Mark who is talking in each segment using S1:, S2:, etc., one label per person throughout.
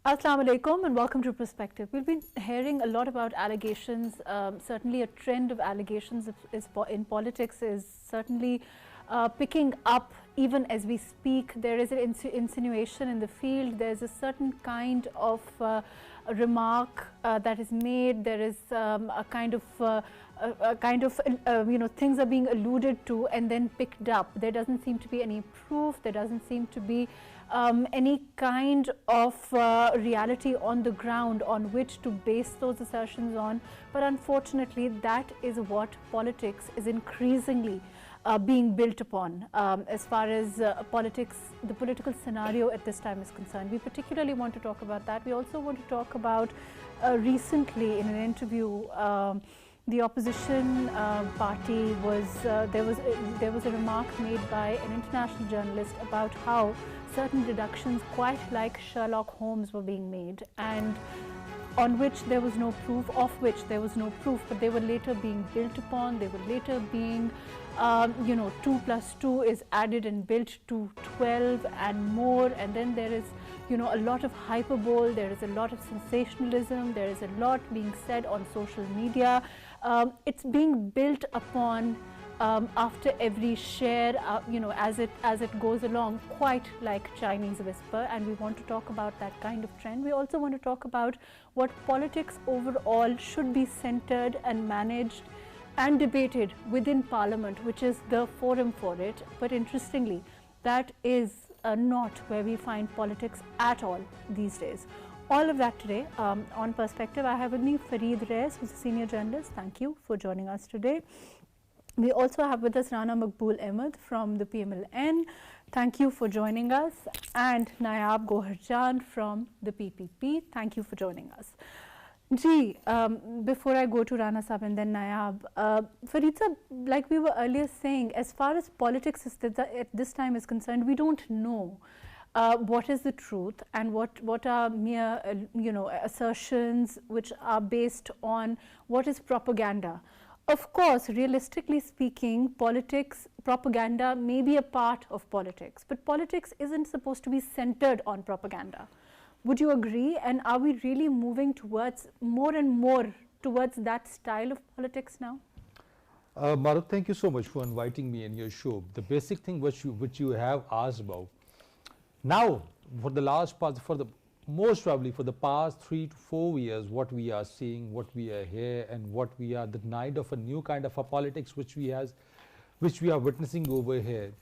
S1: Assalamu alaikum and welcome to Perspective. We've been hearing a lot about allegations. Certainly a trend of allegations in politics is certainly picking up even as we speak. There is an insinuation in the field. There's a certain kind of remark that is made. There is a kind of things are being alluded to and then picked up. There doesn't seem to be any proof. There doesn't seem to be any kind of reality on the ground on which to base those assertions on. But unfortunately, that is what politics is increasingly being built upon as far as politics, the political scenario at this time is concerned. We particularly want to talk about that. We also want to talk about recently in an interview the opposition party was there was a remark made by an international journalist about how certain deductions quite like Sherlock Holmes were being made, and on which there was no proof, of which there was no proof, but they were later being built upon. They were later being 2 plus 2 is added and built to 12 and more, and then there is a lot of hyperbole, there is a lot of sensationalism, there is a lot being said on social media. It's being built upon after every share, as it goes along, quite like Chinese whisper, and we want to talk about that kind of trend. We also want to talk about what politics overall should be centered and managed and debated within Parliament, which is the forum for it. But interestingly, that is not where we find politics at all these days. All of that today on Perspective. I have with me Fareed Reyes, who's a senior journalist. Thank you for joining us today. We also have with us Rana Maqbool Ahmad from the PMLN. Thank you for joining us. And Nayab Goharjan from the PPP. Thank you for joining us. Ji, before I go to Rana Sahab and then Nayab, Fareed Sahab, like we were earlier saying, as far as politics at this time is concerned, we don't know what is the truth and what are mere assertions which are based on what is propaganda. Of course, realistically speaking, politics, propaganda may be a part of politics, but politics isn't supposed to be centered on propaganda. Would you agree? And are we really moving towards more and more towards that style of politics now?
S2: Marut, thank you so much for inviting me in your show. The basic thing which you have asked about, now for the last part, most probably for the past 3 to 4 years, what we are seeing, what we are here, and what we are, the night of a new kind of a politics which we are witnessing over here.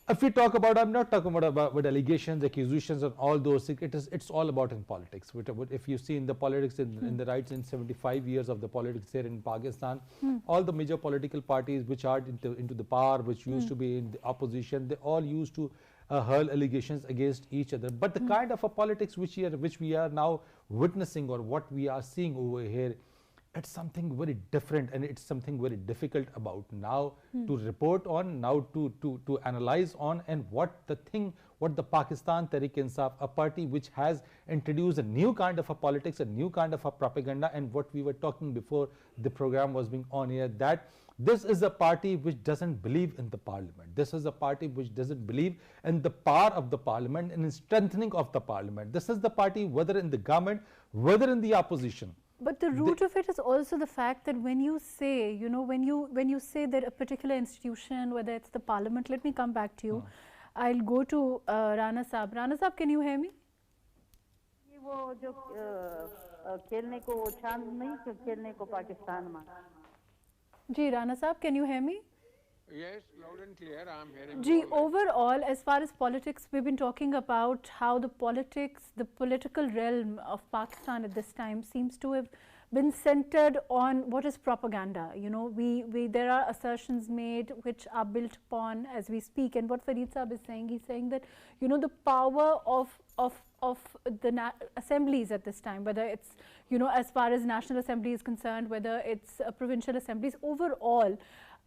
S2: If we talk about, I'm not talking about allegations, accusations, and all those things. It's all about in politics. If you see in the politics in the rights in 75 years of the politics here in Pakistan, all the major political parties which are into the power, which used to be in the opposition, they all used to hurl allegations against each other. But the kind of a politics which we are now witnessing, or what we are seeing over here, it's something very different, and it's something very difficult about now to report on, now to analyze on, and what the Pakistan Tehreek-e-Insaf, a party which has introduced a new kind of a politics, a new kind of a propaganda, and what we were talking before the program was being on air, that this is a party which doesn't believe in the parliament. This is a party which doesn't believe in the power of the parliament and in strengthening of the parliament. This is the party, whether in the government, whether in the opposition.
S1: But the root of it is also the fact that when you say, when you say that a particular institution, whether it's the parliament, let me come back to you. I'll go to Rana Sahab. Rana Sahab, can you hear me? Ji, Rana Sahab, can you hear me?
S3: Yes, loud and clear. I'm hearing.
S1: Ji, overall, as far as politics, we've been talking about how the political realm of Pakistan at this time seems to have been centered on what is propaganda. There are assertions made which are built upon as we speak. And what Fareed Sahab is saying, he's saying that, the power of the assemblies at this time, whether it's, as far as National Assembly is concerned, whether it's provincial assemblies, overall,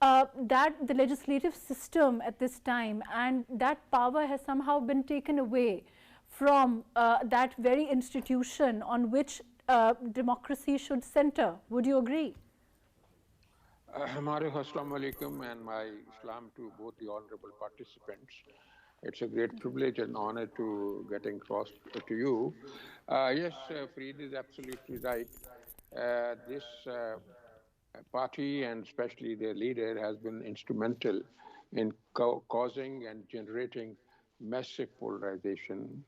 S1: that the legislative system at this time and that power has somehow been taken away from that very institution on which democracy should center. Would you agree?
S3: Assalamu alaikum, and my salam to both the honorable participants. It's a great privilege and honor to getting across to you. Yes, Fareed is absolutely right. This party and especially their leader has been instrumental in causing and generating massive polarization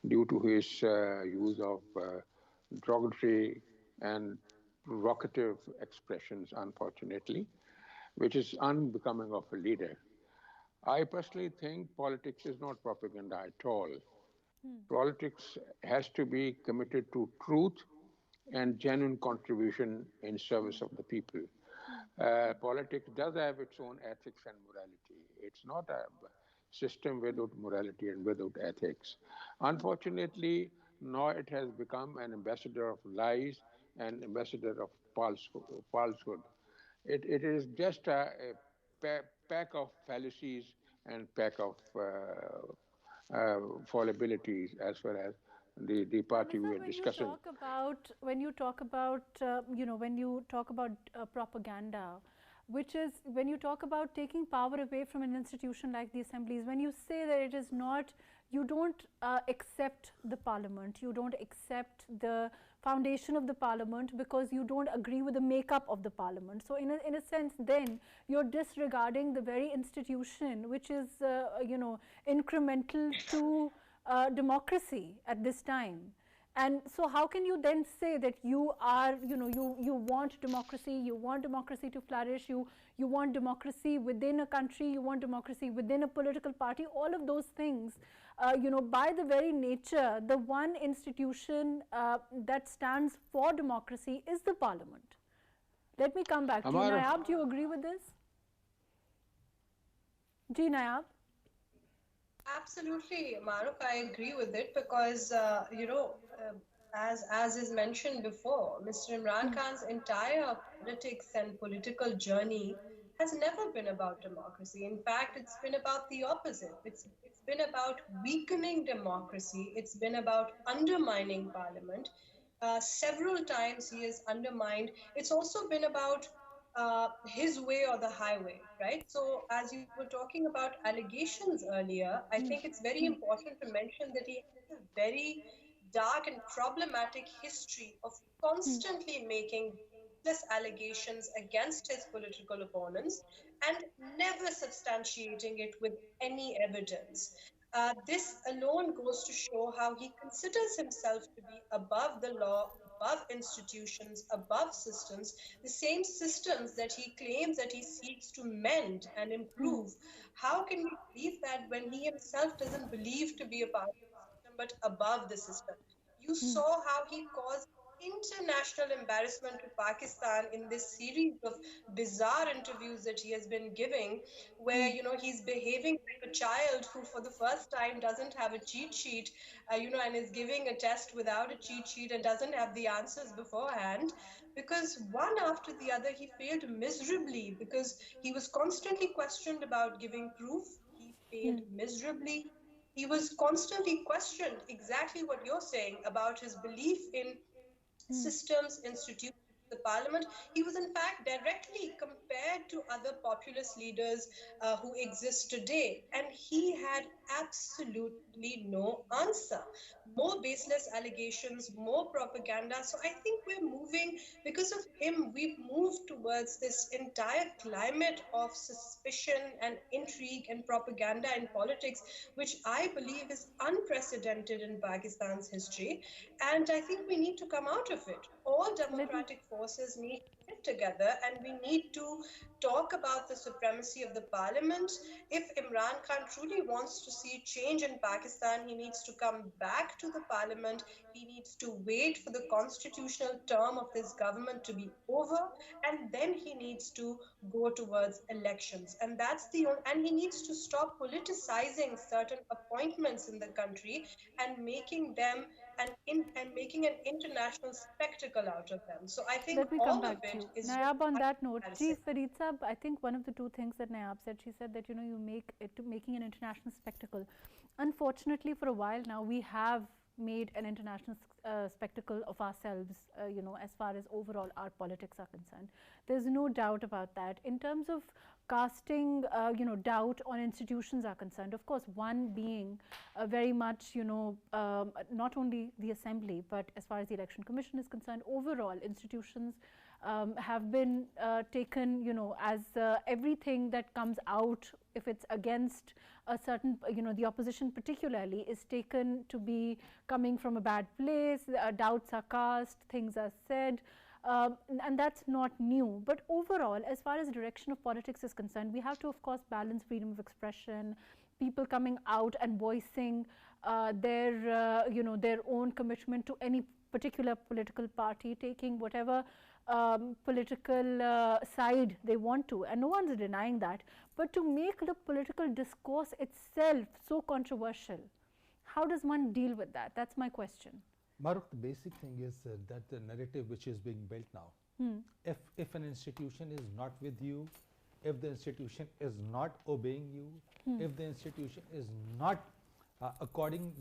S3: due to his use of derogatory and provocative expressions, unfortunately, which is unbecoming of a leader. I personally think politics is not propaganda at all. Politics has to be committed to truth and genuine contribution in service of the people. Politics does have its own ethics and morality. It's not a system without morality and without ethics. Unfortunately, now it has become an ambassador of lies and ambassador of falsehood. It is just a pack of fallacies and pack of fallibilities as far as the party we
S1: Nisab,
S3: were discussing.
S1: when you talk about when you talk about propaganda, which is when you talk about taking power away from an institution like the assemblies, when you say that it is not, you don't accept the parliament, you don't accept the foundation of the parliament because you don't agree with the makeup of the parliament. So in a sense, then you're disregarding the very institution which is incremental to democracy at this time. And so how can you then say that you are, you want democracy to flourish, you want democracy within a country, you want democracy within a political party, all of those things, by the very nature, the one institution that stands for democracy is the parliament. Let me come back to you.
S3: Amar,
S1: Nayab, do you agree with this? Ji Nayab?
S4: Absolutely, Maruk, I agree with it because, as is mentioned before, Mr. Imran Khan's entire politics and political journey has never been about democracy. In fact, it's been about the opposite. It's been about weakening democracy. It's been about undermining parliament. Several times he has undermined. It's also been about his way or the highway, right? So, as you were talking about allegations earlier, I think it's very important to mention that he has a very dark and problematic history of constantly making baseless allegations against his political opponents and never substantiating it with any evidence. This alone goes to show how he considers himself to be above the law, above institutions, above systems, the same systems that he claims that he seeks to mend and improve. How can we believe that when he himself doesn't believe to be a part of the system but above the system? You saw how he caused international embarrassment to Pakistan in this series of bizarre interviews that he has been giving, where he's behaving like a child who, for the first time, doesn't have a cheat sheet, and is giving a test without a cheat sheet and doesn't have the answers beforehand, because one after the other he failed miserably because he was constantly questioned about giving proof. He failed miserably. He was constantly questioned exactly what you're saying about his belief in systems, institutions, the parliament. He was, in fact, directly compared to other populist leaders who exist today. And he had absolutely no answer. More baseless allegations, more propaganda. So I think we're moving, because of him, we've moved towards this entire climate of suspicion and intrigue and propaganda in politics, which I believe is unprecedented in Pakistan's history. And I think we need to come out of it. All
S1: Let me
S4: democratic forces need to get together and we need to talk about the supremacy of the parliament. If Imran Khan truly wants to see change in Pakistan, he needs to come back to the parliament. He needs to wait for the constitutional term of this government to be over, and then he needs to go towards elections. And he needs to stop politicizing certain appointments in the country and making them and making an international spectacle out of them. So I think
S1: Let me come
S4: all of
S1: back to
S4: it
S1: you.
S4: is just
S1: Nayab, on that note, Ji
S4: embarrassing.
S1: Fareed Sahab, I think one of the two things that Nayab said, she said that, you make it to making an international spectacle. Unfortunately, for a while now, we have made an international spectacle of ourselves, as far as overall our politics are concerned. There's no doubt about that. In terms of casting, doubt on institutions are concerned, of course, one being very much, not only the Assembly, but as far as the Election Commission is concerned, overall institutions have been taken, as everything that comes out, if it's against a certain, the opposition particularly, is taken to be coming from a bad place, doubts are cast, things are said. And that's not new. But overall, as far as direction of politics is concerned, we have to, of course, balance freedom of expression, people coming out and voicing their own commitment to any particular political party, taking whatever political side they want to, and no one's denying that. But to make the political discourse itself so controversial, how does one deal with that? That's my question.
S2: Maruk, the basic thing is that the narrative which is being built now, if an institution is not with you, if the institution is not obeying you, if the institution is not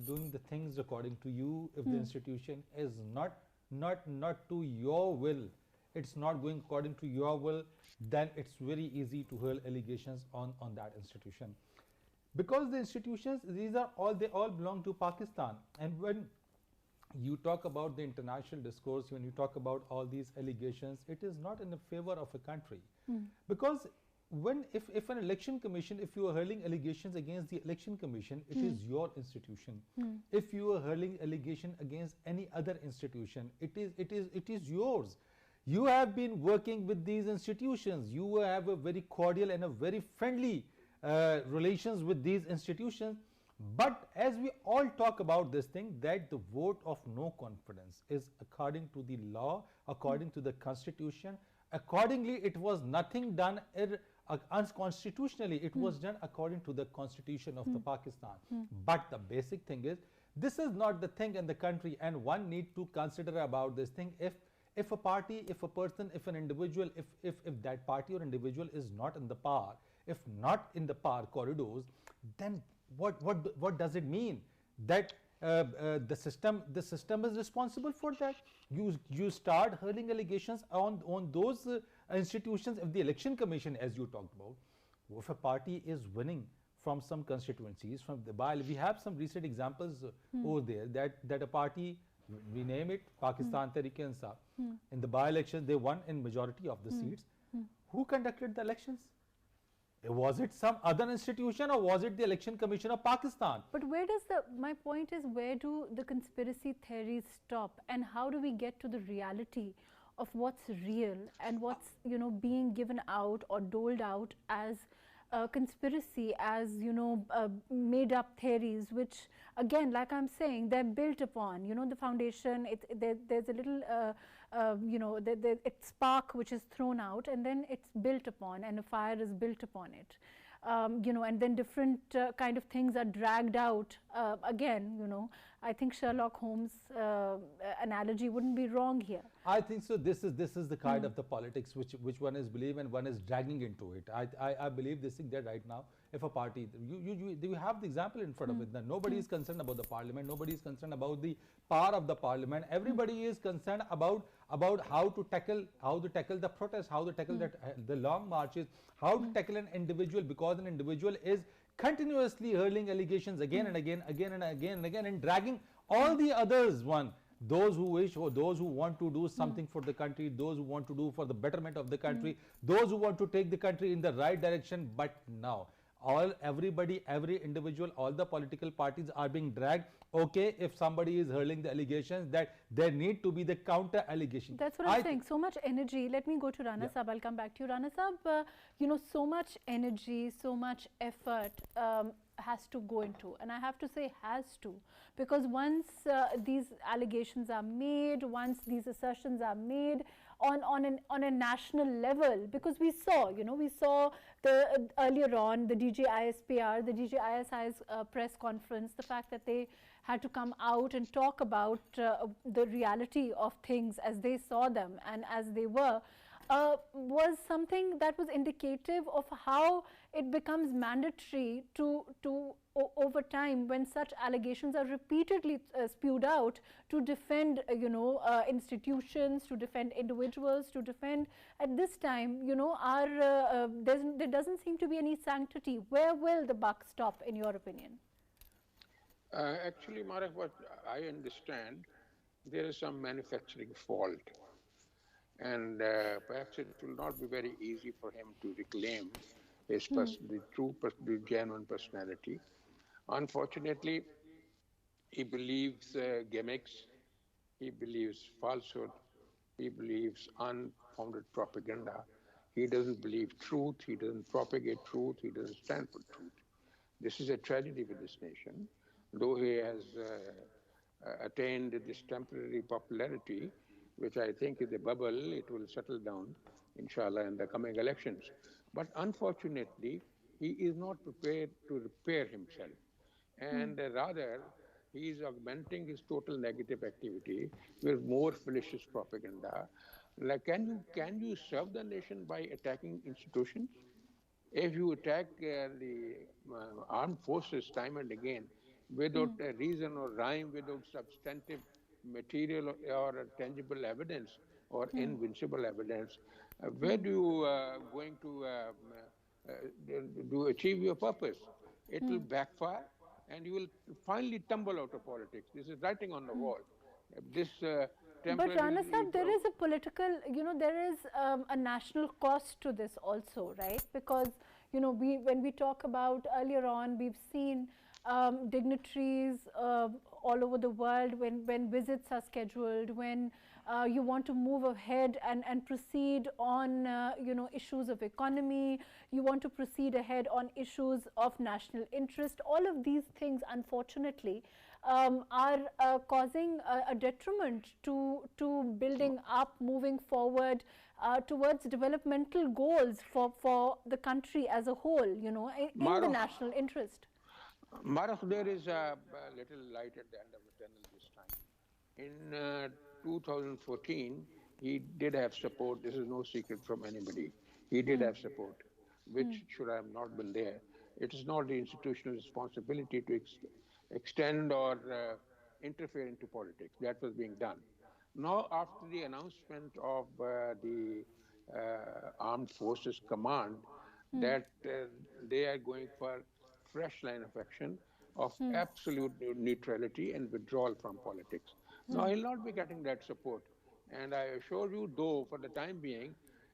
S2: doing the things according to you, if the institution is not to your will, it's not going according to your will, then it's very easy to hurl allegations on that institution. Because the institutions, they all belong to Pakistan. And when you talk about the international discourse, when you talk about all these allegations, it is not in the favor of a country. Because if an election commission, if you are hurling allegations against the election commission, it is your institution. If you are hurling allegation against any other institution, it is yours. You have been working with these institutions. You have a very cordial and a very friendly relations with these institutions. But as we all talk about this thing, that the vote of no confidence is according to the law, according to the constitution. Accordingly, it was nothing done unconstitutionally. It was done according to the constitution of the Pakistan. But the basic thing is, this is not the thing in the country, and one need to consider about this thing. If a party, if a person, if an individual, if that party or individual is not in the power, if not in the power corridors, then what does it mean? That the system is responsible for that? You start hurling allegations on those institutions. If the election commission, as you talked about, if a party is winning from some constituencies, from the by, we have some recent examples over there that a party, we name it Pakistan Tehreek-e-Insaf, in the by-elections they won in majority of the seats. Who conducted the elections? Was it some other institution, or was it the Election Commission of Pakistan?
S1: But my point is, where do the conspiracy theories stop, and how do we get to the reality of what's real and what's being given out or doled out as conspiracy, as made up theories, which again, like I'm saying, they're built upon the foundation. There's a little it's spark which is thrown out, and then it's built upon, and a fire is built upon it. And then different kind of things are dragged out. Again, I think Sherlock Holmes analogy wouldn't be wrong here.
S2: I think so. This is the kind of the politics which one is believe and one is dragging into it. I believe this thing that right now, if a party, you have the example in front of it, that nobody is concerned about the parliament, nobody is concerned about the power of the parliament. Everybody is concerned about how to tackle the protest, how to tackle the long marches, how to tackle an individual, because an individual is continuously hurling allegations again and again and dragging all the others those who wish, or those who want to do something for the country, those who want to do for the betterment of the country, those who want to take the country in the right direction. But now everybody, every individual, all the political parties are being dragged. Okay, if somebody is hurling the allegations, that there need to be the counter allegation.
S1: That's what I'm saying. So much energy. Let me go to Rana Sahab. I'll come back to you. Rana Sahab, so much energy, so much effort has to go into, and I have to say has to, because once these allegations are made, once these assertions are made on a national level, because we saw the earlier on the DGISPR, the DGISI's press conference, the fact that they had to come out and talk about the reality of things as they saw them and as they were. was something that was indicative of how it becomes mandatory to over time, when such allegations are repeatedly spewed out, to defend institutions, to defend individuals, to defend at this time our there doesn't seem to be any sanctity. Where will the buck stop, in your opinion?
S3: Actually, Mara, what I understand, there is some manufacturing fault, and perhaps it will not be very easy for him to reclaim his the genuine personality. Unfortunately, he believes gimmicks, he believes falsehood, he believes unfounded propaganda. He doesn't believe truth, he doesn't propagate truth, he doesn't stand for truth. This is a tragedy with this nation. Though he has attained this temporary popularity, which I think is a bubble, it will settle down, inshallah, in the coming elections. But unfortunately, he is not prepared to repair himself. And rather, he is augmenting his total negative activity with more fallacious propaganda. Like, can you serve the nation by attacking institutions? If you attack the armed forces time and again without a reason or rhyme, without substantive material or tangible evidence or invincible evidence, where do you going to do achieve your purpose? It will backfire, and you will finally tumble out of politics. This is writing on the wall. This
S1: But Rana
S3: temporarily.
S1: Sahib, there is a political, there is a national cost to this also, right? Because, when we talk about earlier on, we've seen dignitaries all over the world, when visits are scheduled, when you want to move ahead and proceed on, issues of economy, you want to proceed ahead on issues of national interest. All of these things, unfortunately, are causing a detriment to building up, moving forward towards developmental goals for the country as a whole, in the national interest.
S3: Maruf, there is a little light at the end of the tunnel this time. In 2014, he did have support. This is no secret from anybody. He did have support, which should have not been there. It is not the institutional responsibility to extend or interfere into politics. That was being done. Now, after the announcement of the Armed Forces Command that they are going for fresh line of action of absolute neutrality and withdrawal from politics. Now, he'll not be getting that support. And I assure you, though, for the time being,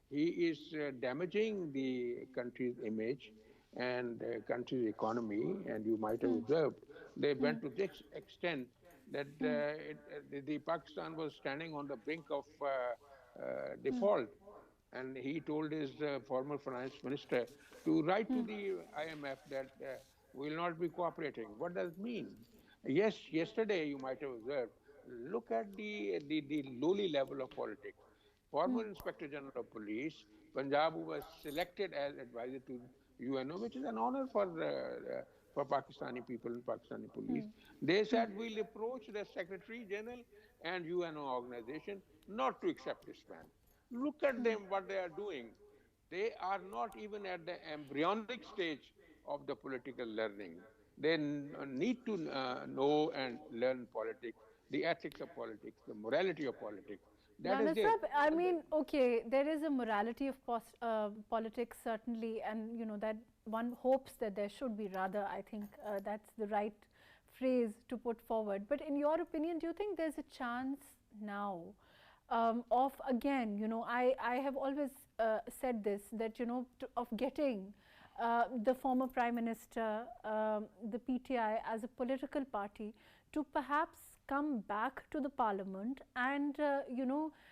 S3: he is damaging the country's image and country's economy. And you might have observed, they went to this extent that the Pakistan was standing on the brink of default. And he told his former finance minister to write to the IMF that we will not be cooperating. What does it mean? Yes, yesterday you might have observed, look at the lowly level of politics. Former Inspector General of Police, Punjab, who was selected as advisor to UNO, which is an honor for Pakistani people and Pakistani police. They said, we'll approach the Secretary General and UNO organization not to accept this man. Look at them, what they are doing. They are not even at the embryonic stage of the political learning. They need to know and learn politics, the ethics of politics, the morality of politics. That
S1: Rana
S3: is there.
S1: Sahib, I mean, okay, there is a morality of politics, certainly, and that one hopes that there should be. Rather, I think that's the right phrase to put forward. But in your opinion, do you think there's a chance now of, again, I have always said this, that, of getting the former Prime Minister, the PTI as a political party, to perhaps come back to the Parliament and,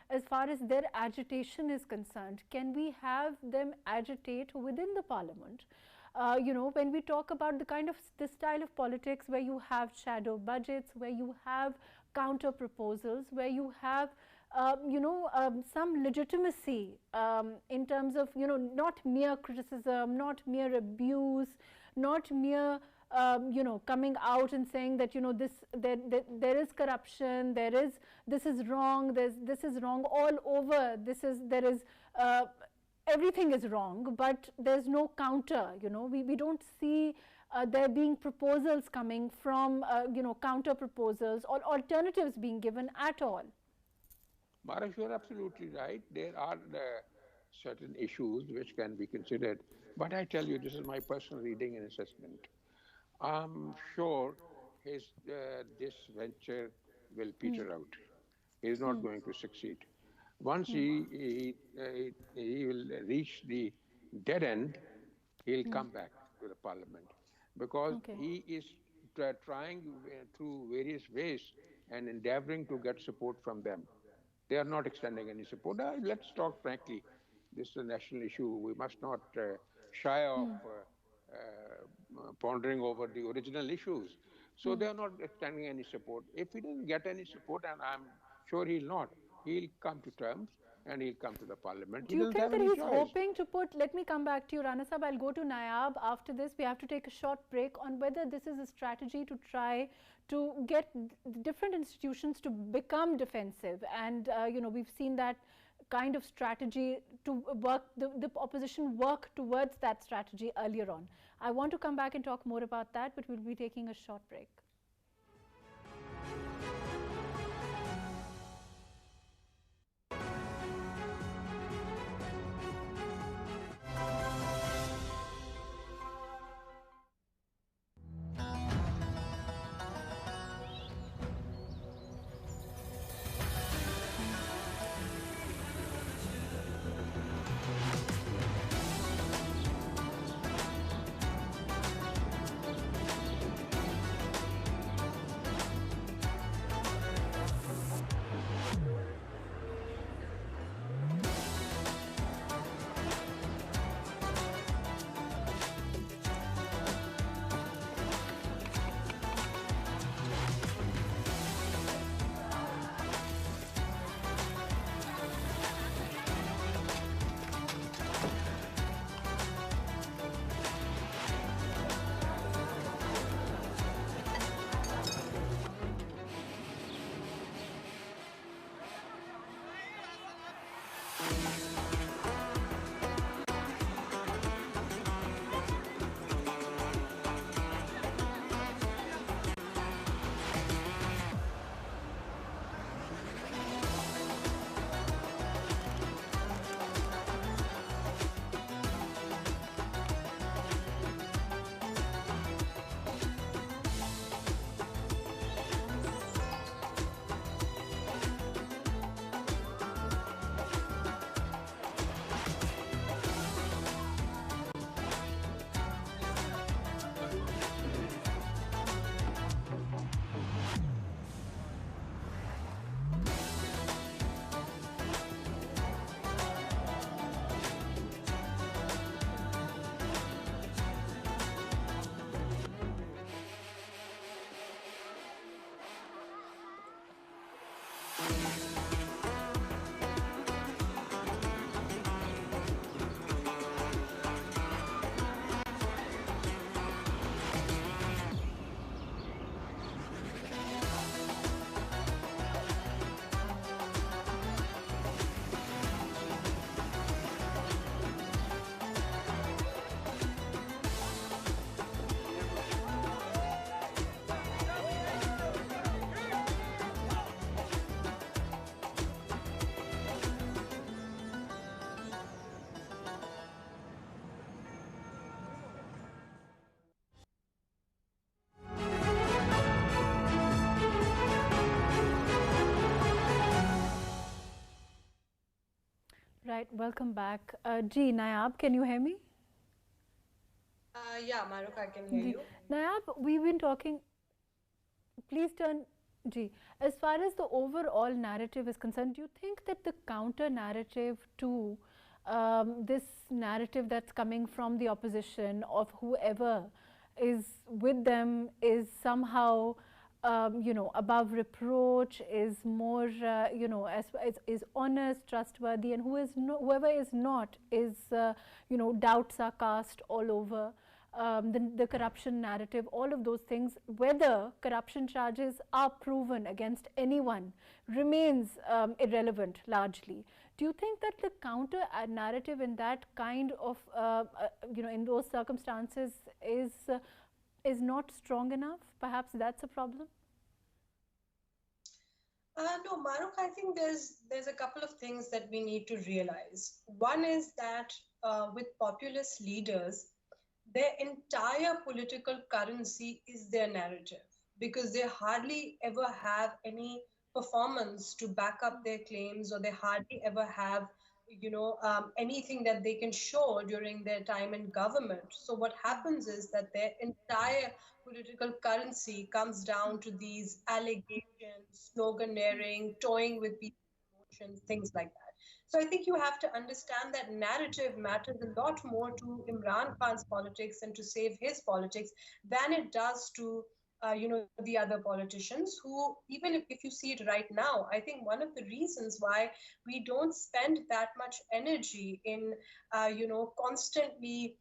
S1: as far as their agitation is concerned, can we have them agitate within the Parliament? When we talk about the style of politics where you have shadow budgets, where you have counter proposals, where you have some legitimacy in terms of, not mere criticism, not mere abuse, not mere coming out and saying that, there is corruption, this is wrong, this is wrong all over, everything is wrong, but there's no counter. We don't see there being proposals coming from, counter proposals or alternatives being given at all.
S3: Maharaj, you are absolutely right. There are certain issues which can be considered. But I tell you, this is my personal reading and assessment. I'm sure this venture will peter out. He is not going to succeed. Once he will reach the dead end, he'll come back to the parliament, because he is trying through various ways and endeavoring to get support from them. They are not extending any support. Let's talk frankly. This is a national issue. We must not shy off pondering over the original issues. So they are not extending any support. If he doesn't get any support, and I'm sure he'll not, he'll come to terms and he'll come to the parliament.
S1: Do you think that he's hoping to put, let me come back to you, Rana Sahab, I'll go to Nayab after this. We have to take a short break on whether this is a strategy to try to get different institutions to become defensive. And, we've seen that kind of strategy to work, the opposition work towards that strategy earlier on. I want to come back and talk more about that, but we'll be taking a short break. Right, welcome back. Nayab, can you hear me?
S4: Yeah, Maruk, I can hear you.
S1: Nayab, we've been talking, please turn, as far as the overall narrative is concerned, do you think that the counter narrative to this narrative that's coming from the opposition of whoever is with them is somehow above reproach, is more, is honest, trustworthy, and whoever is not is, doubts are cast all over. the corruption narrative, all of those things, whether corruption charges are proven against anyone remains irrelevant largely. Do you think that the counter narrative in that kind of, in those circumstances is not strong enough? Perhaps that's a problem?
S4: No, Maruk, I think there's a couple of things that we need to realize. One is that with populist leaders, their entire political currency is their narrative because they hardly ever have any performance to back up their claims, or they hardly ever have anything that they can show during their time in government. So what happens is that their entire political currency comes down to these allegations, sloganeering, toying with people's emotions, things like that. So I think you have to understand that narrative matters a lot more to Imran Khan's politics and to save his politics than it does to the other politicians who, even if you see it right now, I think one of the reasons why we don't spend that much energy in constantly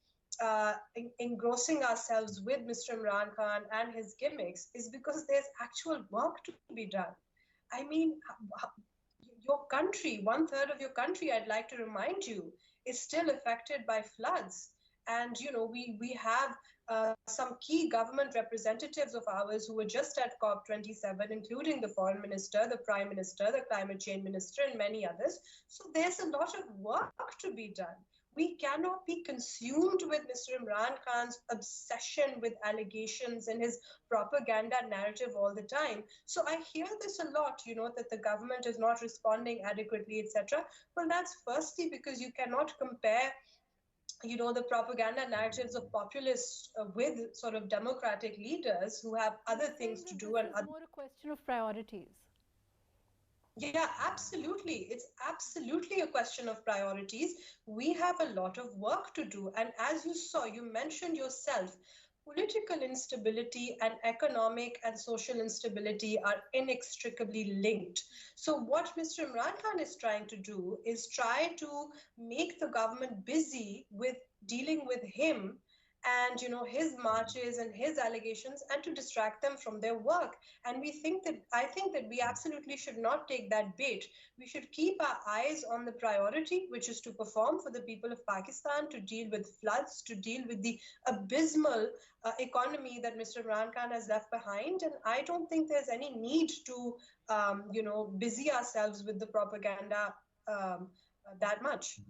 S4: engrossing ourselves with Mr. Imran Khan and his gimmicks is because there's actual work to be done. I mean, your country, one third of your country, I'd like to remind you, is still affected by floods. And, we have some key government representatives of ours who were just at COP27, including the foreign minister, the prime minister, the climate change minister, and many others. So there's a lot of work to be done. We cannot be consumed with Mr. Imran Khan's obsession with allegations and his propaganda narrative all the time. So I hear this a lot, that the government is not responding adequately, etc. Well, that's firstly because you cannot compare the propaganda narratives of populists with sort of democratic leaders who have other things to do.
S1: And this is more a question of priorities.
S4: Yeah, absolutely. It's absolutely a question of priorities. We have a lot of work to do. And as you saw, you mentioned yourself, political instability and economic and social instability are inextricably linked. So what Mr. Imran Khan is trying to do is try to make the government busy with dealing with him and his marches and his allegations, and to distract them from their work. And I think that we absolutely should not take that bait. We should keep our eyes on the priority, which is to perform for the people of Pakistan, to deal with floods, to deal with the abysmal economy that Mr. Imran Khan has left behind. And I don't think there's any need to busy ourselves with the propaganda that much.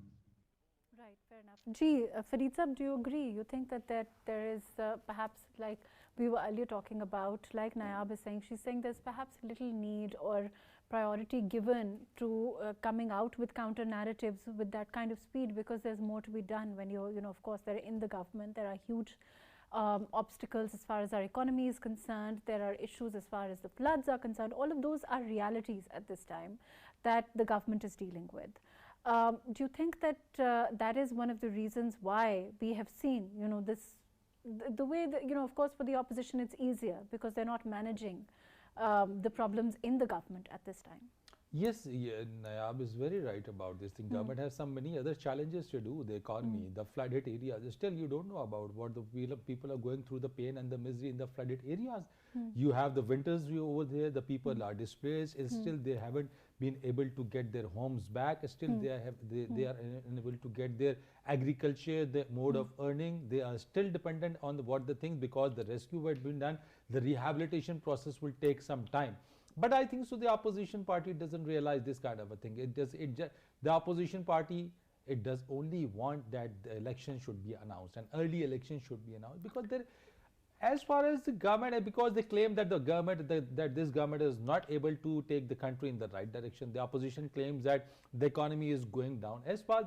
S1: Right, fair enough. Gee, Fareed Saab, do you agree? You think that there is perhaps, like we were earlier talking about, like Nayab is saying, she's saying there's perhaps little need or priority given to coming out with counter narratives with that kind of speed, because there's more to be done when you're, of course, they're in the government. There are huge obstacles as far as our economy is concerned. There are issues as far as the floods are concerned. All of those are realities at this time that the government is dealing with. Do you think that that is one of the reasons why we have seen, the way that, of course, for the opposition it's easier because they're not managing the problems in the government at this time?
S2: Yes, yeah, Nayab is very right about this thing. Government has some many other challenges to do, the economy, the flooded areas. Still, you don't know about what the people are going through, the pain and the misery in the flooded areas. You have the winters over there, the people are displaced. Still, they haven't been able to get their homes back. Still, they are unable to get their agriculture, their mode of earning. They are still dependent on what the things, because the rescue had been done. The rehabilitation process will take some time. But I think so the opposition party doesn't realize this kind of a thing. The opposition party, it does only want that the election should be announced, an early election should be announced, because as far as the government, because they claim that that this government is not able to take the country in the right direction. The opposition claims that the economy is going down. As far as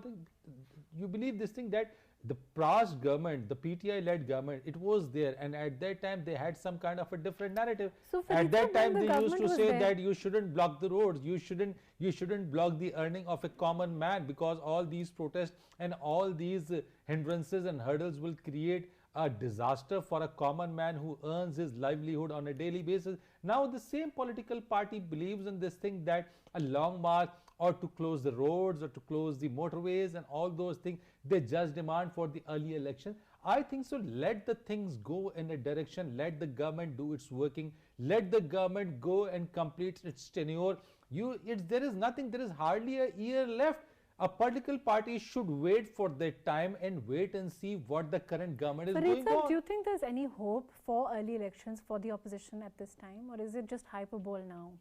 S2: you believe this thing, that the past government, the PTI-led government, it was there, and at that time they had some kind of a different narrative.
S1: So
S2: at that time they used to say that you shouldn't block the roads, you shouldn't block the earning of a common man, because all these protests and all these hindrances and hurdles will create a disaster for a common man who earns his livelihood on a daily basis. Now the same political party believes in this thing, that a long march or to close the roads or to close the motorways and all those things, they just demand for the early election. I think so. Let the things go in a direction. Let the government do its working. Let the government go and complete its tenure. There is nothing. There is hardly a year left. A political party should wait for their time and wait and see what the current government is
S1: Fareed
S2: going
S1: sir, do
S2: on.
S1: you think there's any hope for early elections for the opposition at this time, or is it just hyperbole now?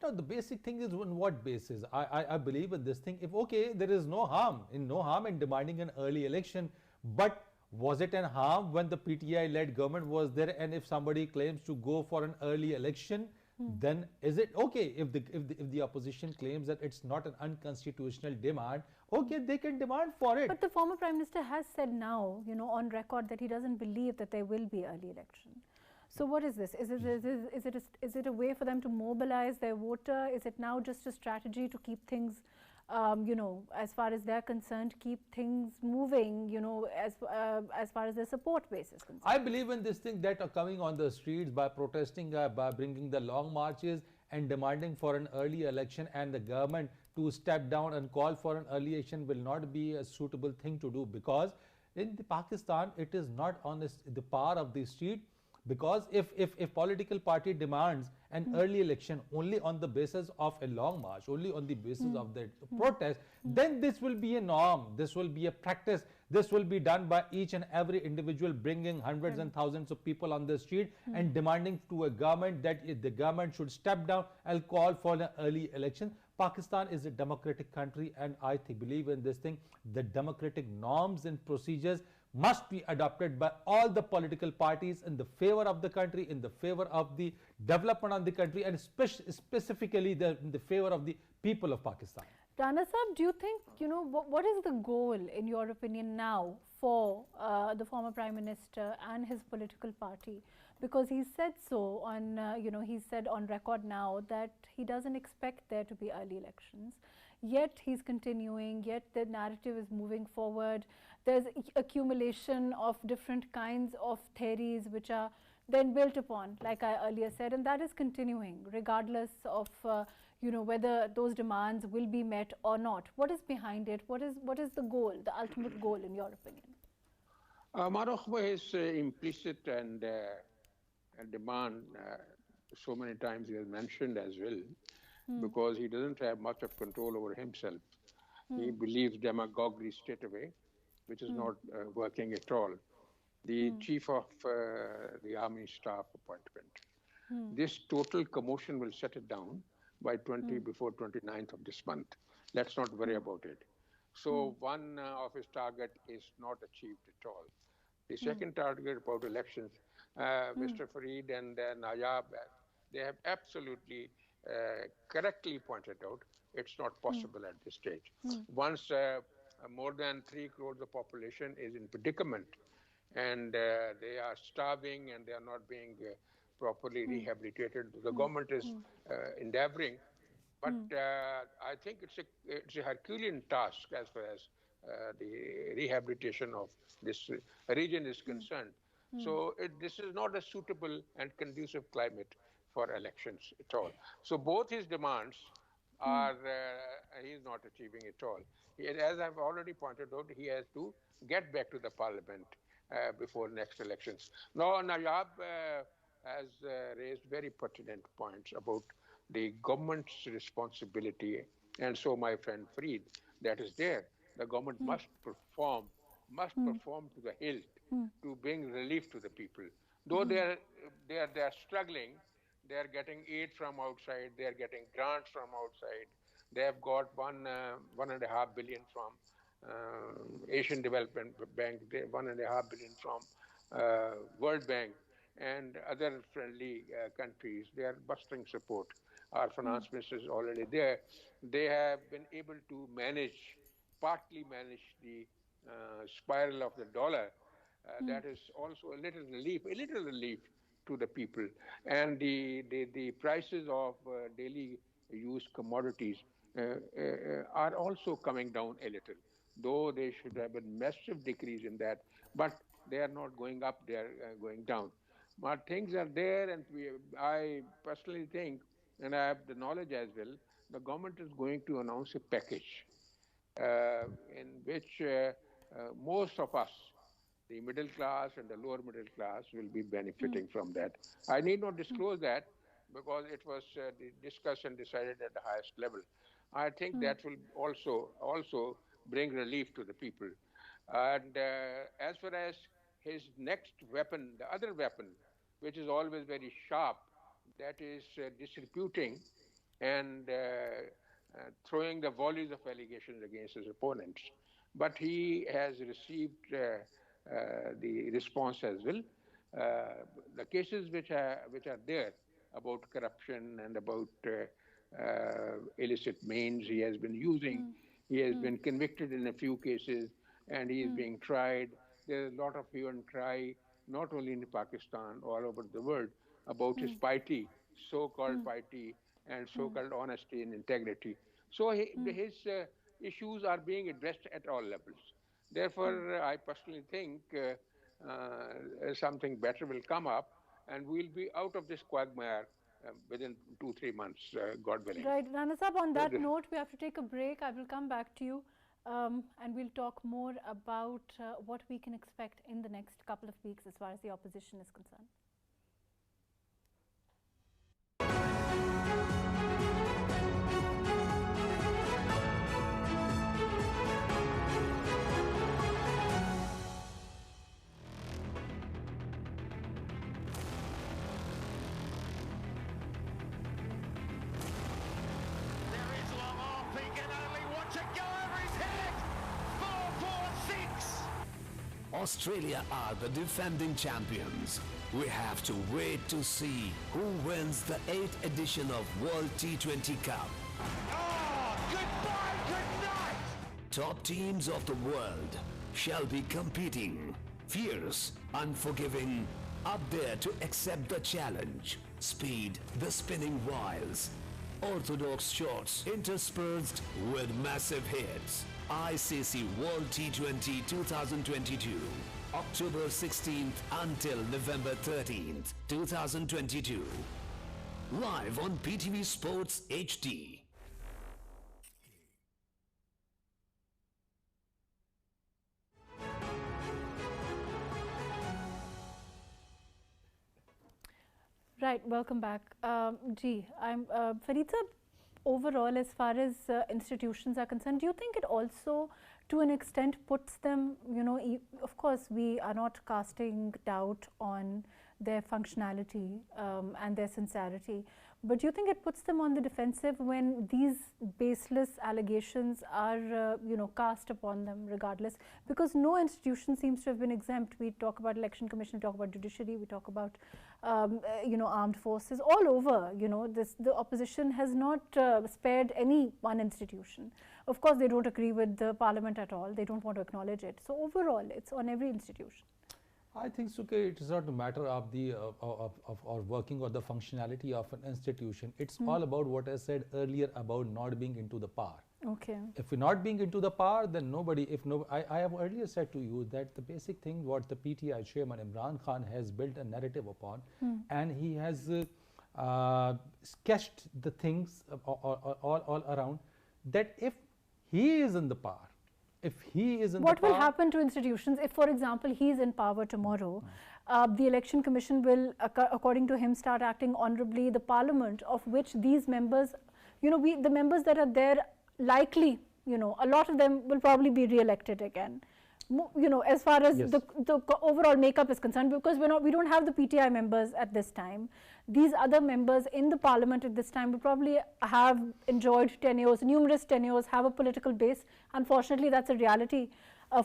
S2: No, the basic thing is on what basis? I believe in this thing. If okay, there is no harm in demanding an early election, but was it an harm when the PTI-led government was there? And if somebody claims to go for an early election, then is it okay? If the opposition claims that it's not an unconstitutional demand, okay, they can demand for it.
S1: But the former Prime Minister has said now, you know, on record that he doesn't believe that there will be early election. So what is this? Is it a way for them to mobilize their voter? Is it now just a strategy to keep things, you know, as far as they're concerned, keep things moving, you know, as far as their support base is concerned?
S2: I believe in this thing that are coming on the streets by protesting, by bringing the long marches and demanding for an early election, and the government to step down and call for an early election will not be a suitable thing to do, because in Pakistan it is not on the power of the street. Because if political party demands an early election only on the basis of a long march, only on the basis of the protest, then this will be a norm, this will be a practice, this will be done by each and every individual, bringing hundreds and thousands of people on the street and demanding to a government that the government should step down and call for an early election. Pakistan is a democratic country, and I believe in this thing. The democratic norms and procedures must be adopted by all the political parties in the favor of the country, in the favor of the development of the country, and specifically in the favor of the people of Pakistan.
S1: Rana Saab, do you think, you know, what is the goal, in your opinion, now for the former Prime Minister and his political party? Because he said so on, you know, he said on record now that he doesn't expect there to be early elections. Yet he's continuing, yet the narrative is moving forward. There's accumulation of different kinds of theories which are then built upon, like I earlier said, and that is continuing regardless of you know, whether those demands will be met or not. What is behind it? What is the goal, the ultimate goal, in your opinion?
S3: Marokko is implicit and demand so many times he has mentioned as well, because he doesn't have much of control over himself. He believes demagoguery straight away, which is not working at all. The chief of the army staff appointment. This total commotion will set it down by before 29th of this month. Let's not worry about it. So one of his target is not achieved at all. The second target about elections, Mr. Fareed and Nayab, they have absolutely correctly pointed out it's not possible at this stage. Once more than 3 crores of population is in predicament, and they are starving and they are not being properly rehabilitated, the government is endeavoring, but I think it's a Herculean task as far as the rehabilitation of this region is concerned. So this is not a suitable and conducive climate for elections at all. So both his demands are, he is not achieving at all. As I've already pointed out, he has to get back to the parliament before next elections. Now, Nayab has raised very pertinent points about the government's responsibility, and so my friend Fareed, that is there. The government must perform to the hilt to bring relief to the people. Though they are struggling, they are getting aid from outside, they are getting grants from outside. They have got 1.5 billion from Asian Development Bank, 1.5 billion from World Bank and other friendly countries. They are bustling support. Our finance minister is already there. They have been able to partly manage the spiral of the dollar. That is also a little relief to the people. And the prices of daily use commodities are also coming down a little, though they should have a massive decrease in that, but they are not going up, they are going down. But things are there, and I personally think, and I have the knowledge as well, the government is going to announce a package in which most of us, the middle class and the lower middle class will be benefiting from that. I need not disclose that because it was discussed and decided at the highest level. I think that will also bring relief to the people. And as far as his next weapon, the other weapon, which is always very sharp, that is disreputing and throwing the volleys of allegations against his opponents. But he has received the response as well. The cases which are there about corruption and about illicit means he has been using, he has been convicted in a few cases, and he is being tried. There is a lot of hue and cry, not only in Pakistan, all over the world, about his piety, so-called piety, and so-called honesty and integrity. So his issues are being addressed at all levels. Therefore, I personally think something better will come up, and we'll be out of this quagmire within 2-3 months, God willing.
S1: Right, Rana Sahab, on that note, we have to take a break. I will come back to you and we'll talk more about what we can expect in the next couple of weeks as far as the opposition is concerned.
S5: Australia are the defending champions. We have to wait to see who wins the 8th edition of World T20 Cup.
S6: Oh, goodbye, good night!
S5: Top teams of the world shall be competing. Fierce, unforgiving, up there to accept the challenge. Speed, the spinning wiles. Orthodox shots interspersed with massive hits. ICC World T20 2022, October 16th until November 13th, 2022. Live on PTV Sports HD.
S1: Right, welcome back. I'm Fareed sir, overall, as far as institutions are concerned, do you think it also, to an extent, puts them, of course, we are not casting doubt on their functionality and their sincerity, but do you think it puts them on the defensive when these baseless allegations are, cast upon them regardless? Because no institution seems to have been exempt. We talk about Election Commission, we talk about judiciary, we talk about, armed forces, all over, the opposition has not spared any one institution. Of course, they don't agree with the parliament at all. They don't want to acknowledge it. So overall, it's on every institution.
S2: I think, Suke, it is not a matter of the or working or the functionality of an institution. It's all about what I said earlier about not being into the power.
S1: Okay.
S2: If we're not being into the power, then nobody. I have earlier said to you that the basic thing what the PTI chairman Imran Khan has built a narrative upon, and he has sketched the things all around. That if he is in the power, if he is in
S1: what
S2: the power,
S1: will happen to institutions if, for example, he is in power tomorrow? The Election Commission will, according to him, start acting honorably. The Parliament, of which these members, the members that are there, likely, a lot of them will probably be re-elected again. As far as the overall makeup is concerned, because we don't have the PTI members at this time. These other members in the parliament at this time will probably have enjoyed tenures, numerous tenures, have a political base. Unfortunately, that's a reality.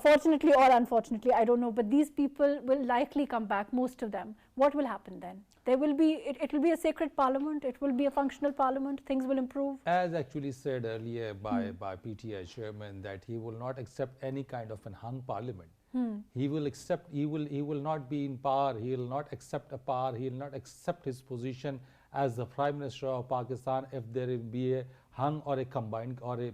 S1: Fortunately or unfortunately, I don't know, but these people will likely come back, most of them. What will happen then? There will be, it will be a sacred parliament, it will be a functional parliament, things will improve.
S2: As actually said earlier by PTI chairman, that he will not accept any kind of an hung parliament. He will not be in power, he will not accept a power, he will not accept his position as the Prime Minister of Pakistan if there will be a hung or a combined or a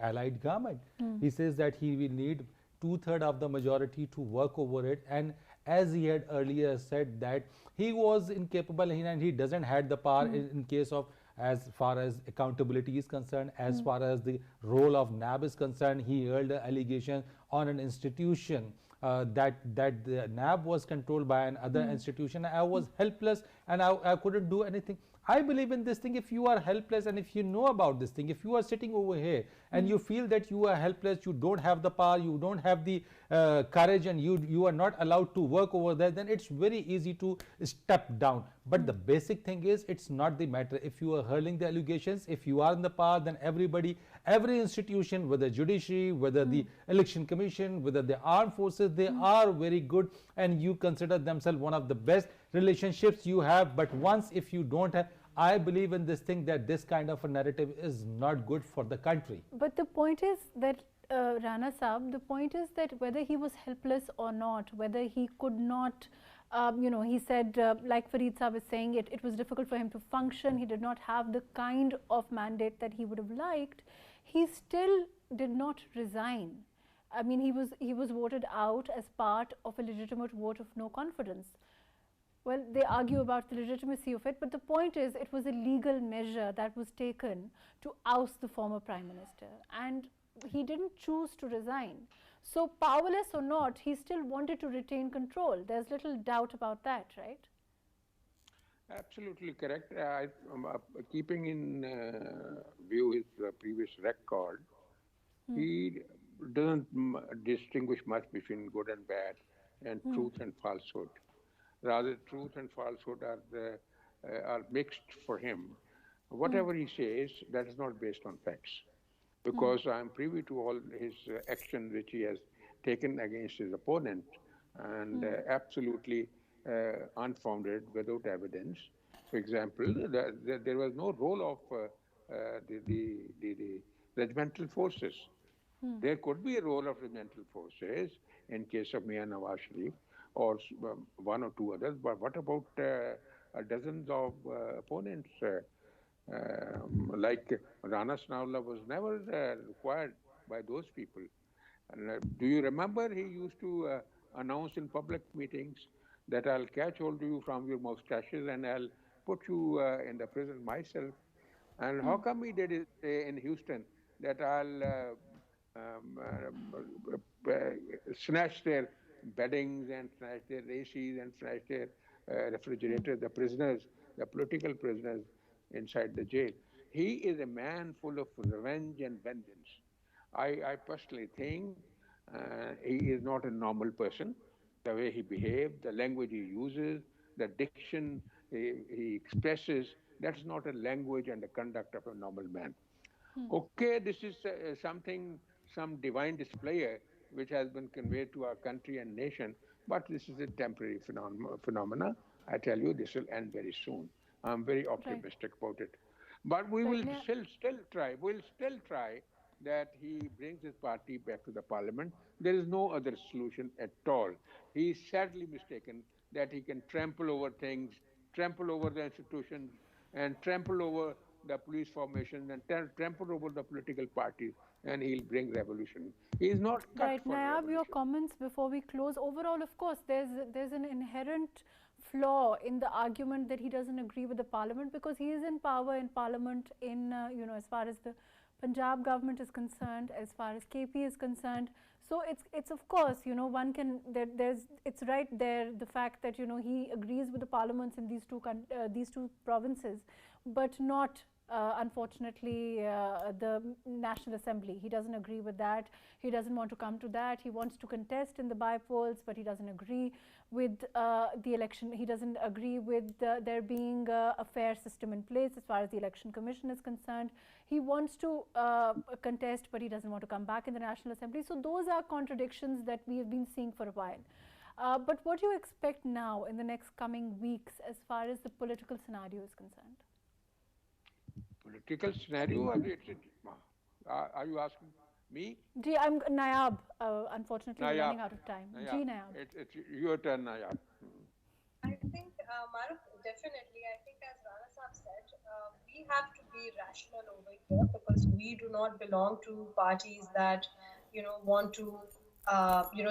S2: allied government. He says that he will need 2/3 of the majority to work over it, and as he had earlier said that he was incapable and he doesn't had the power in case of as far as accountability is concerned, as far as the role of NAB is concerned. He hurled an allegation on an institution that the NAB was controlled by another institution. I was helpless and I couldn't do anything. I believe in this thing. If you are helpless and if you know about this thing, if you are sitting over here and you feel that you are helpless, you don't have the power, you don't have the courage, and you are not allowed to work over there, then it's very easy to step down. But the basic thing is, it's not the matter. If you are hurling the allegations, if you are in the power, then everybody, every institution, whether judiciary, whether the election commission, whether the armed forces, they are very good, and you consider themselves one of the best relationships you have. But once if you don't have, I believe in this thing, that this kind of a narrative is not good for the country.
S1: But the point is that Rana Saab, the point is that whether he was helpless or not, whether he could not, he said, like Fareed Saab is saying, it was difficult for him to function. He did not have the kind of mandate that he would have liked. He still did not resign. I mean, he was voted out as part of a legitimate vote of no confidence. Well, they argue about the legitimacy of it, but the point is, it was a legal measure that was taken to oust the former Prime Minister, and he didn't choose to resign. So, powerless or not, he still wanted to retain control. There's little doubt about that, right?
S3: Absolutely correct. Keeping in view his previous record, he doesn't distinguish much between good and bad and truth and falsehood. Rather, truth and falsehood are mixed for him. Whatever he says, that is not based on facts, because I am privy to all his action which he has taken against his opponent, and absolutely unfounded, without evidence. For example, there was no role of the regimental forces. There could be a role of regimental forces in case of Mian Nawaz Sharif, or one or two others, but what about dozens of opponents? Like Rana Sanaullah was never required by those people. And, do you remember he used to announce in public meetings that I'll catch hold of you from your mustaches and I'll put you in the prison myself? And how come he did it in Houston, that I'll snatch their beddings and snatch their ACs and snatch their refrigerators, the prisoners, the political prisoners inside the jail? He is a man full of revenge and vengeance. I personally think he is not a normal person. The way he behaves, the language he uses, the diction he expresses, that's not a language and a conduct of a normal man. Okay, this is some divine display which has been conveyed to our country and nation, but this is a temporary phenomena. I tell you, this will end very soon. I'm very optimistic about it. But we will still try. We'll still try that he brings his party back to the parliament. There is no other solution at all. He is sadly mistaken that he can trample over things, trample over the institutions, and trample over the police formations, and trample over the political parties, and he'll bring revolution. He is not cut for
S1: Nayab, your comments before we close. Overall, of course, there's an inherent flaw in the argument that he doesn't agree with the parliament, because he is in power in parliament in, as far as the Punjab government is concerned, as far as KP is concerned. So it's of course, one can, it's right there, the fact that, he agrees with the parliaments in these two provinces, but not unfortunately the National Assembly. He doesn't agree with that. He doesn't want to come to that. He wants to contest in the by-polls, but he doesn't agree with the election. He doesn't agree with there being a fair system in place as far as the Election Commission is concerned. He wants to contest, but he doesn't want to come back in the National Assembly. So those are contradictions that we have been seeing for a while. But what do you expect now in the next coming weeks as far as the political scenario is concerned?
S3: Political scenario? Are you asking me?
S1: Ji, I'm Nayab. Unfortunately, we're running out of time. Ji, Nayab.
S3: It's your turn, Nayab.
S4: I think, Maruf, definitely, I think as Rana Saab said, we have to be rational over here, because we do not belong to parties that, want to,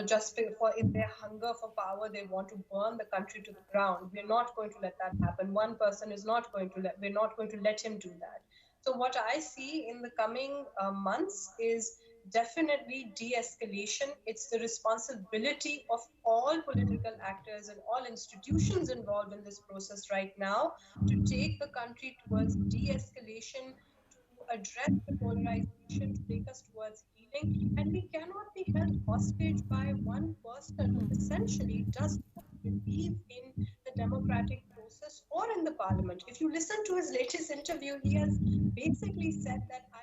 S4: just in their hunger for power, they want to burn the country to the ground. We're not going to let that happen. One person is not going to we're not going to let him do that. So what I see in the coming months is definitely de-escalation. It's the responsibility of all political actors and all institutions involved in this process right now to take the country towards de-escalation, to address the polarization, to take us towards healing. And we cannot be held hostage by one person who essentially does not believe in the democratic process or in the parliament. If you listen to his latest interview, he has basically said that I.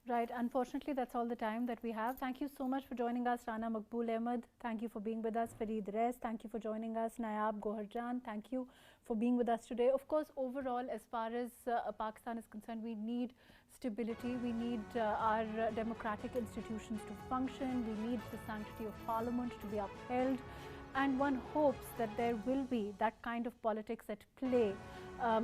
S1: Right. Unfortunately, that's all the time that we have. Thank you so much for joining us, Rana Maqbool Ahmad. Thank you for being with us, Fareed Res. Thank you for joining us, Nayab Goharjan. Thank you for being with us today. Of course, overall, as far as Pakistan is concerned, we need stability. We need our democratic institutions to function. We need the sanctity of parliament to be upheld. And one hopes that there will be that kind of politics at play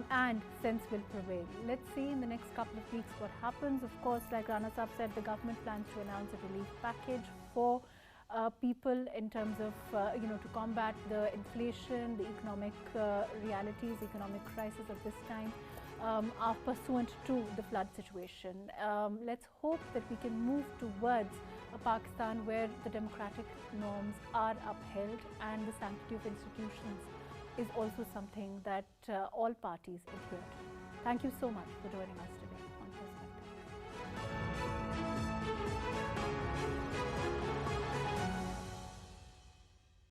S1: and sense will prevail. Let's see in the next couple of weeks what happens. Of course, like Rana Saab said, the government plans to announce a relief package for people in terms of, to combat the inflation, the economic realities, economic crisis of this time. Are pursuant to the flood situation. Let's hope that we can move towards a Pakistan where the democratic norms are upheld and the sanctity of institutions is also something that all parties adhere to. Thank you so much for joining us today.